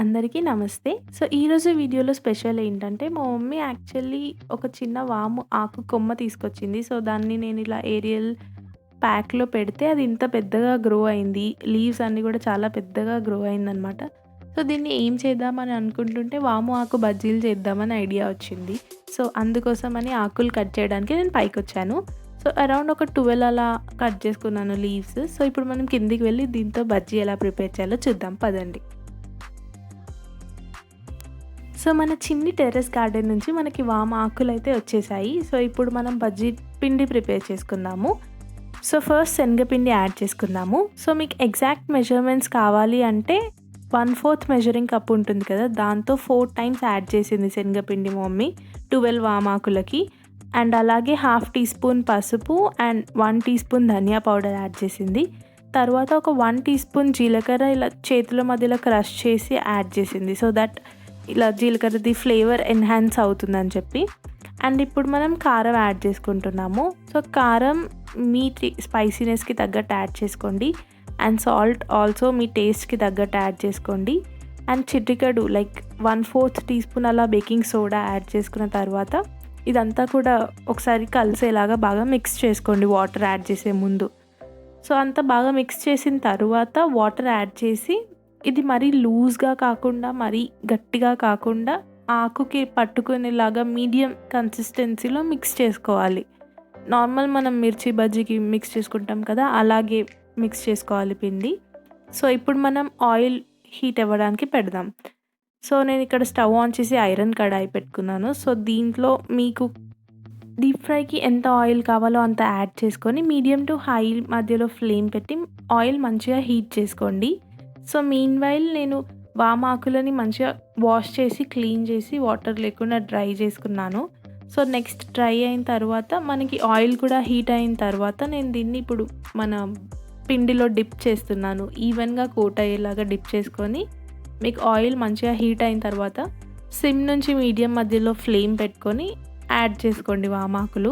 అందరికీ నమస్తే. సో, ఈరోజు వీడియోలో స్పెషల్ ఏంటంటే, మా మమ్మీ యాక్చువల్లీ ఒక చిన్న వాము ఆకు కొమ్మ తీసుకొచ్చింది. సో, దాన్ని నేను ఇలా ఏరియల్ ప్యాక్‌లో పెడితే అది ఇంత పెద్దగా గ్రో అయింది. లీవ్స్ అన్నీ కూడా చాలా పెద్దగా గ్రో అయిందనమాట. సో, దీన్ని ఏం చేద్దామని అనుకుంటుంటే వాము ఆకు బజ్జీలు చేద్దామని ఐడియా వచ్చింది. సో, అందుకోసమని ఆకులు కట్ చేయడానికి నేను పైకొచ్చాను. సో, అరౌండ్ ఒక 12 అలా కట్ చేసుకున్నాను లీవ్స్. సో, ఇప్పుడు మనం కిందికి వెళ్ళి దీంతో బజ్జీ ఎలా ప్రిపేర్ చేయాలో చూద్దాం పదండి. సో, మన చిన్ని టెర్రస్ గార్డెన్ నుంచి మనకి వామ ఆకులైతే వచ్చేసాయి. సో, ఇప్పుడు మనం బజ్జీ పిండి ప్రిపేర్ చేసుకుందాము. సో, ఫస్ట్ శనగపిండి యాడ్ చేసుకుందాము. సో, మీకు ఎగ్జాక్ట్ మెజర్‌మెంట్స్ కావాలి అంటే 1/4 మెజరింగ్ కప్ ఉంటుంది కదా! దాంతో 4 టైమ్స్ యాడ్ చేసింది శనగపిండి మా మమ్మీ 12 వామాకులకి. అండ్ అలాగే హాఫ్ టీ స్పూన్ పసుపు అండ్ 1 టీ స్పూన్ ధనియా పౌడర్ యాడ్ చేసింది. తర్వాత ఒక 1 టీ స్పూన్ జీలకర్ర ఇలా చేతుల మధ్యలో క్రష్ చేసి యాడ్ చేసింది. సో దట్ ఇలా జీలకర్రది ఫ్లేవర్ ఎన్హాన్స్ అవుతుందని చెప్పి. అండ్ ఇప్పుడు మనం కారం యాడ్ చేసుకుంటున్నాము. సో, కారం మీ స్పైసీనెస్‌కి తగ్గట్టు యాడ్ చేసుకోండి. అండ్ సాల్ట్ ఆల్సో మీ టేస్ట్‌కి తగ్గట్టు యాడ్ చేసుకోండి. అండ్ చిటికెడు లైక్ 1/4 టీ స్పూన్ అలా బేకింగ్ సోడా యాడ్ చేసుకున్న తర్వాత ఇదంతా కూడా ఒకసారి కలిసేలాగా బాగా మిక్స్ చేసుకోండి వాటర్ యాడ్ చేసే ముందు. సో, అంతా బాగా మిక్స్ చేసిన తర్వాత వాటర్ యాడ్ చేసి ఇది మరీ లూజ్‌గా కాకుండా, మరీ గట్టిగా కాకుండా ఆకుకి పట్టుకునేలాగా మీడియం కన్సిస్టెన్సీలో మిక్స్ చేసుకోవాలి. నార్మల్ మనం మిర్చి బజ్జీకి మిక్స్ చేసుకుంటాం కదా! అలాగే మిక్స్ చేసుకోవాలి పిండి. సో, ఇప్పుడు మనం ఆయిల్ హీట్ అవ్వడానికి పెడదాం. సో, నేను ఇక్కడ స్టవ్ ఆన్ చేసి ఐరన్ కడాయి పెట్టుకున్నాను. సో, దీంట్లో మీకు డీప్ ఫ్రైకి ఎంత ఆయిల్ కావాలో అంత యాడ్ చేసుకొని మీడియం టు హై మధ్యలో ఫ్లేమ్ పెట్టి ఆయిల్ మంచిగా హీట్ చేసుకోండి. సో, మీన్‌వైల్ నేను వామాకులని మంచిగా వాష్ చేసి, క్లీన్ చేసి, వాటర్ లేకుండా డ్రై చేసుకున్నాను. సో, నెక్స్ట్ డ్రై అయిన తర్వాత మనకి ఆయిల్ కూడా హీట్ అయిన తర్వాత నేను దీన్ని ఇప్పుడు మన పిండిలో డిప్ చేస్తున్నాను. ఈవెన్‌గా కోట్ అయ్యేలాగా డిప్ చేసుకొని మీకు ఆయిల్ మంచిగా హీట్ అయిన తర్వాత సిమ్ నుంచి మీడియం మధ్యలో ఫ్లేమ్ పెట్టుకొని యాడ్ చేసుకోండి వామాకులు.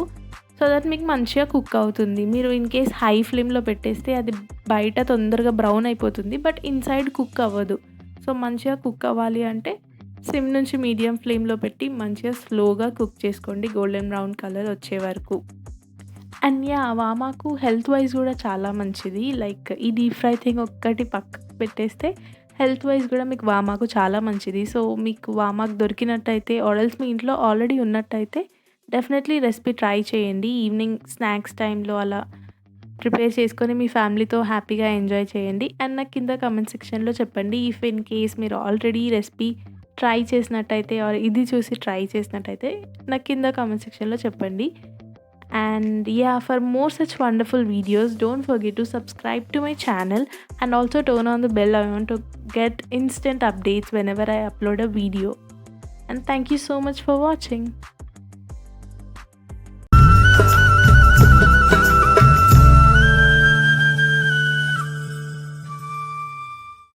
సో దట్ మీకు మంచిగా కుక్ అవుతుంది. మీరు ఇన్ కేస్ హై ఫ్లేమ్‌లో పెట్టేస్తే అది బయట తొందరగా బ్రౌన్ అయిపోతుంది. బట్ ఇన్‌సైడ్ కుక్ అవ్వదు. సో, మంచిగా కుక్ అవ్వాలి అంటే సిమ్ నుంచి మీడియం ఫ్లేమ్‌లో పెట్టి మంచిగా స్లోగా కుక్ చేసుకోండి గోల్డెన్ బ్రౌన్ కలర్ వచ్చే వరకు. అండ్ వామాకు హెల్త్ వైజ్ కూడా చాలా మంచిది. లైక్ ఈ డీప్ ఫ్రై థింగ్ ఒక్కటి పక్కకు పెట్టేస్తే హెల్త్ వైజ్ కూడా మీకు వామాకు చాలా మంచిది. సో, మీకు వామాకు దొరికినట్టయితే ఆర్ ఎల్స్ మీ ఇంట్లో ఆల్రెడీ ఉన్నట్టయితే డెఫినెట్లీ రెసిపీ ట్రై చేయండి. ఈవినింగ్ స్నాక్స్ టైంలో అలా ప్రిపేర్ చేసుకొని మీ ఫ్యామిలీతో హ్యాపీగా ఎంజాయ్ చేయండి. అండ్ నాకు కింద కామెంట్ సెక్షన్‌లో చెప్పండి. ఇఫ్ ఇన్ కేస్ మీరు ఆల్రెడీ ఈ రెసిపీ ట్రై చేసినట్టయితే ఆర్ ఇది చూసి ట్రై చేసినట్టయితే నాకు కింద కామెంట్ సెక్షన్‌లో చెప్పండి. And for more such wonderful videos, don't forget to subscribe to my channel and also turn on the bell icon to get instant updates whenever I upload a video. And thank you so much for watching.